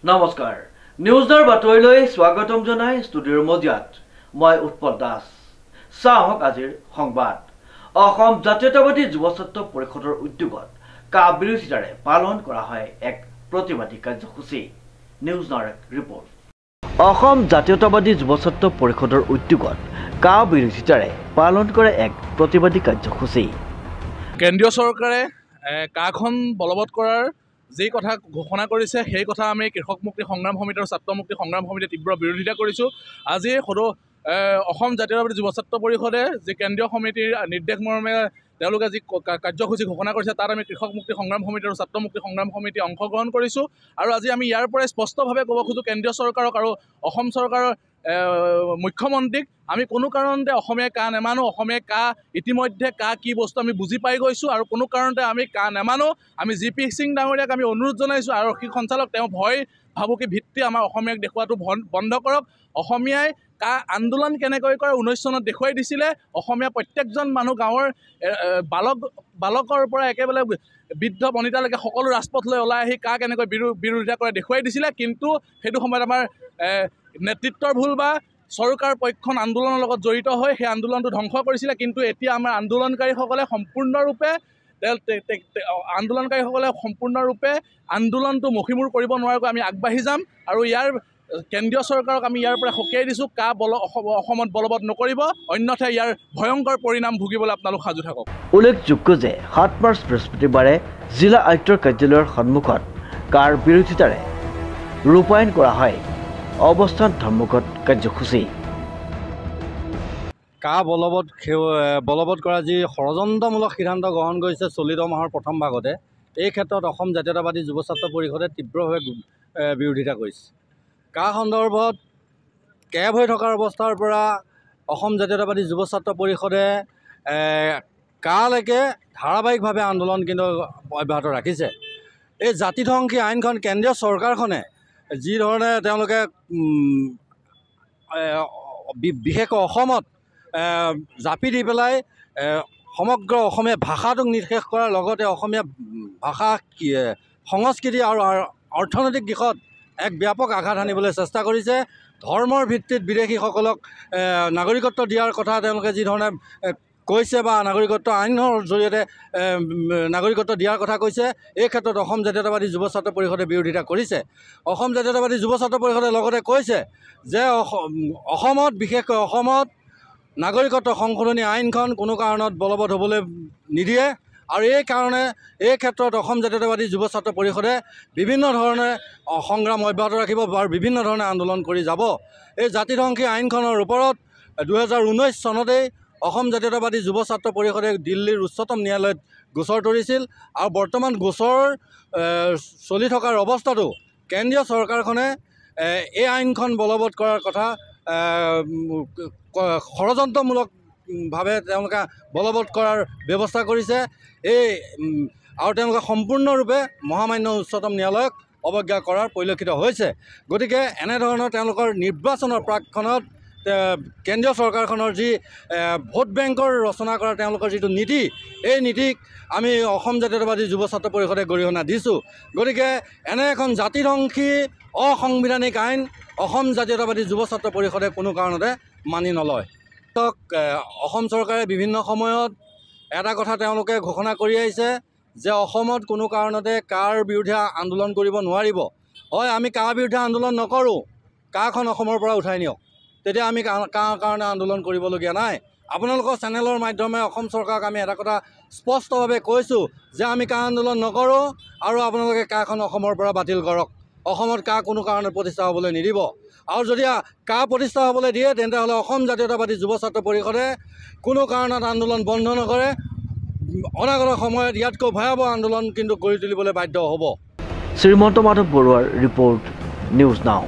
নমস্কাৰ নিউজৰ বাতৰিলৈ স্বাগতম জনাই ষ্টুডিঅ'ৰ মজিয়াত মই উৎপল দাস চাওক আজিৰ সংবাদ অসম জাতীয়তাবাদী যুৱ ছাত্ৰ পৰিষদৰ উদ্যোগত কা বিৰোধিতাৰে পালন কৰা হয় এক প্ৰতিবাদী কাৰ্যসূচী নিউজ নাৰেক ৰিপৰ্ট অসম জাতীয়তাবাদী যুৱ ছাত্ৰ পৰিষদৰ উদ্যোগত কা বিৰোধিতাৰে পালন কৰা এক প্ৰতিবাদী কাৰ্যসূচী কেন্দ্ৰীয় চৰকাৰে কাখন বলবৎ কৰাৰ যে কথা ঘোষণা কৰিছে সেই কথা আমি কৃষক মুক্তি সংগ্ৰাম সমিতি আৰু ছাত্ৰ মুক্তি সংগ্ৰাম সমিতিয়ে তীব্ৰ বিৰোধিতা কৰিছোঁ। আজি অসম জাতীয়তাবাদী যুৱ ছাত্ৰ পৰিষদে যি কেন্দ্ৰীয় সমিতিৰ নিৰ্দেশ মৰ্মে তেওঁলোকে যি কাৰ্যসূচী ঘোষণা কৰিছে তাত আমি কৃষক মুক্তি সংগ্ৰাম সমিতি আৰু ছাত্ৰ মুক্তি সংগ্ৰাম সমিতি অংশগ্ৰহণ কৰিছোঁ। আৰু আজি আমি ইয়াৰ পৰাই স্পষ্টভাৱে ক'ব খোজোঁ কেন্দ্ৰীয় চৰকাৰক আৰু অসম চৰকাৰৰ মুখ্যমন্ত্ৰীক আমি কোনো কাৰণতে অসমীয়া কা নেমানো। অসমীয়া কা ইতিমধ্যে কা কি বস্তু আমি বুজি পাই গৈছোঁ আৰু কোনো কাৰণতে আমি কা নেমানো। আমি জি পি সিং ডাঙৰীয়াক আমি অনুৰোধ জনাইছোঁ আৰক্ষী সঞ্চালক তেওঁ ভয় ভাবুকি ভিত্তি আমাৰ অসমীয়াক দেখুৱাটো বন্ধ কৰক। অসমীয়াই কা আন্দোলন কেনেকৈ কৰে 19 চনত দেখুৱাই দিছিলে। অসমীয়া প্ৰত্যেকজন মানুহ গাঁৱৰ বালকৰ পৰা একেবাৰে বৃদ্ধ বনিতালৈকে সকলো ৰাজপথলৈ ওলাই আহি কা কেনেকৈ বিৰোধিতা কৰে দেখুৱাই দিছিলে। কিন্তু সেইটো সময়ত আমাৰ নেতৃত্বৰ ভুল বা চৰকাৰ পক্ষখন আন্দোলনৰ লগত জড়িত হৈ সেই আন্দোলনটো ধ্বংস কৰিছিলে। কিন্তু এতিয়া আমাৰ আন্দোলনকাৰীসকলে সম্পূৰ্ণৰূপে আন্দোলনটো মষিমূৰ কৰিব নোৱাৰাকৈ আমি আগবাঢ়ি যাম আৰু ইয়াৰ কেন্দ্ৰীয় চৰকাৰক আমি ইয়াৰ পৰা সকীয়াই দিছোঁ কা অসমত বলবৎ নকৰিব, অন্যথা ইয়াৰ ভয়ংকৰ পৰিণাম ভুগিবলৈ আপোনালোক সাজু থাকক। উল্লেখযোগ্য যে 7 মাৰ্চ বৃহস্পতিবাৰে জিলা আয়ুক্তৰ কাৰ্যালয়ৰ সন্মুখত কাৰ বিৰোধিতাৰে ৰূপায়ণ কৰা হয় অৱস্থান ধৰ্মঘট কাৰ্যসূচী। কা বলবৎ কৰা যি ষড়যন্ত্ৰমূলক সিদ্ধান্ত গ্ৰহণ কৰিছে চলিত মাহৰ প্ৰথম ভাগতে, এই ক্ষেত্ৰত অসম জাতীয়তাবাদী যুৱ ছাত্ৰ পৰিষদে তীব্ৰভাৱে বিৰোধিতা কৰিছে। কা সন্দৰ্ভত কেব হৈ থকাৰ অৱস্থাৰ পৰা অসম জাতীয়তাবাদী যুৱ ছাত্ৰ পৰিষদে কালৈকে ধাৰাবাহিকভাৱে আন্দোলন কিন্তু অব্যাহত ৰাখিছে। এই জাতিধ্বংসী আইনখন কেন্দ্ৰীয় চৰকাৰখনে যি ধৰণে তেওঁলোকে বিশেষকৈ অসমত জাপি দি পেলাই সমগ্ৰ অসমীয়া ভাষাটোক নিঃশেষ কৰাৰ লগতে অসমীয়া ভাষা সংস্কৃতি আৰু অৰ্থনৈতিক দিশত এক ব্যাপক আঘাত আনিবলৈ চেষ্টা কৰিছে। ধৰ্মৰ ভিত্তিত বিদেশীসকলক নাগৰিকত্ব দিয়াৰ কথা তেওঁলোকে যি ধৰণে কৈছে বা নাগৰিকত্ব আইনৰ জৰিয়তে নাগৰিকত্ব দিয়াৰ কথা কৈছে, এই ক্ষেত্ৰত অসম জাতীয়তাবাদী যুৱ ছাত্ৰ পৰিষদে বিৰোধিতা কৰিছে। অসম জাতীয়তাবাদী যুৱ ছাত্ৰ পৰিষদে লগতে কৈছে যে অসমত বিশেষকৈ অসমত নাগৰিকত্ব সংশোধনী আইনখন কোনো কাৰণত বলবৎ হ'বলৈ নিদিয়ে আৰু এই ক্ষেত্ৰত অসম জাতীয়তাবাদী যুৱ ছাত্ৰ পৰিষদে বিভিন্ন ধৰণে সংগ্ৰাম অব্যাহত ৰাখিব আৰু বিভিন্ন ধৰণে আন্দোলন কৰি যাব। এই জাতিধ্বংসী আইনখনৰ ওপৰত 2019 চনতেই অসম জাতীয়তাবাদী যুৱ ছাত্ৰ পৰিষদে দিল্লীৰ উচ্চতম ন্যায়ালয়ত গোচৰ তৰিছিল আৰু বৰ্তমান গোচৰ চলি থকাৰ অৱস্থাতো কেন্দ্ৰীয় চৰকাৰখনে এই আইনখন বলবৎ কৰাৰ কথা ষড়যন্ত্ৰমূলকভাৱে তেওঁলোকে বলবৎ কৰাৰ ব্যৱস্থা কৰিছে। আৰু তেওঁলোকে সম্পূৰ্ণৰূপে মহামান্য উচ্চতম ন্যায়ালয়ক অৱজ্ঞা কৰাৰ পৰিলক্ষিত হৈছে। গতিকে এনেধৰণৰ তেওঁলোকৰ নিৰ্বাচনৰ প্ৰাকখনত কেন্দ্ৰীয় চৰকাৰখনৰ যি ভোট বেংকৰ ৰচনা কৰা তেওঁলোকৰ যিটো নীতি, এই নীতিক আমি অসম জাতীয়তাবাদী যুৱ ছাত্ৰ পৰিষদে গৰিহণা দিছোঁ। গতিকে এনে এখন জাতিধ্বংসী অসাংবিধানিক আইন অসম জাতীয়তাবাদী যুৱ ছাত্ৰ পৰিষদে কোনো কাৰণতে মানি নলয়। অসম চৰকাৰে বিভিন্ন সময়ত এটা কথা তেওঁলোকে ঘোষণা কৰি আহিছে যে অসমত কোনো কাৰণতে কাৰ বিৰুদ্ধে আন্দোলন কৰিব নোৱাৰিব। হয়, আমি কাৰ বিৰুদ্ধে আন্দোলন নকৰোঁ, কাখন অসমৰ পৰা উঠাই নিয়ক, তেতিয়া আমি কাৰ কাৰণে আন্দোলন কৰিবলগীয়া নাই। আপোনালোকৰ চেনেলৰ মাধ্যমে অসম চৰকাৰক আমি এটা কথা স্পষ্টভাৱে কৈছোঁ যে আমি কা আন্দোলন নকৰোঁ আৰু আপোনালোকে কাখন অসমৰ পৰা বাতিল কৰক। অসমত কা কোনো কাৰণত প্ৰতিষ্ঠা হ'বলৈ নিদিব আৰু যদি কা প্ৰতিষ্ঠা হ'বলৈ দিয়ে তেন্তে হ'লে অসম জাতীয়তাবাদী যুৱ ছাত্ৰ পৰিষদে কোনো কাৰণত আন্দোলন বন্ধ নকৰে। অনাগত সময়ত ইয়াতকৈ ভয়াৱহ আন্দোলন কিন্তু গঢ়ি তুলিবলৈ বাধ্য হ'ব। শ্ৰীমন্ত মাধৱ বৰুৱাৰ ৰিপৰ্ট নিউজ নাও।